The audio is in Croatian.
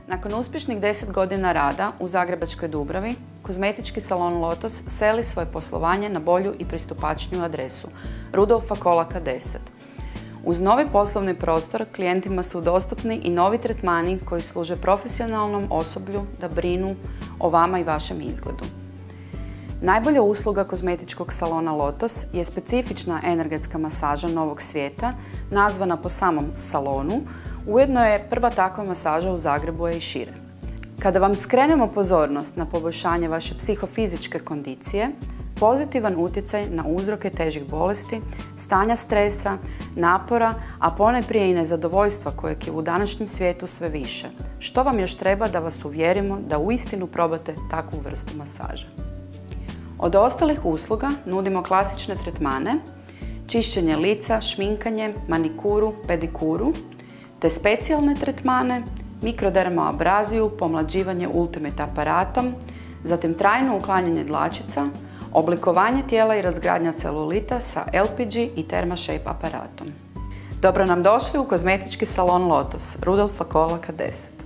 Nakon uspješnih 10 godina rada u zagrebačkoj Dubravi, kozmetički salon Lotos seli svoje poslovanje na bolju i pristupačniju adresu Rudolfa Kolaka 10. Uz novi poslovni prostor klijentima su dostupni i novi tretmani koji služe profesionalnom osoblju da brinu o vama i vašem izgledu. Najbolja usluga kozmetičkog salona Lotos je specifična energetska masaža novog svijeta, nazvana po samom salonu. Ujedno je prva takva masaža u Zagrebu i šire. Kada vam skrenemo pozornost na poboljšanje vaše psihofizičke kondicije, pozitivan utjecaj na uzroke težih bolesti, stanja stresa, napora, a ponajprije i nezadovoljstva kojeg je u današnjem svijetu sve više. Što vam još treba da vas uvjerimo da uistinu probate takvu vrstu masaže? Od ostalih usluga nudimo klasične tretmane, čišćenje lica, šminkanje, manikuru, pedikuru, te specijalne tretmane, mikrodermoabraziju, pomlađivanje Ultimate aparatom, zatim trajno uklanjanje dlačica, oblikovanje tijela i razgradnja celulita sa LPG i ThermaShape aparatom. Dobro nam došli u kozmetički salon Lotos, Rudolfa Kolaka 10.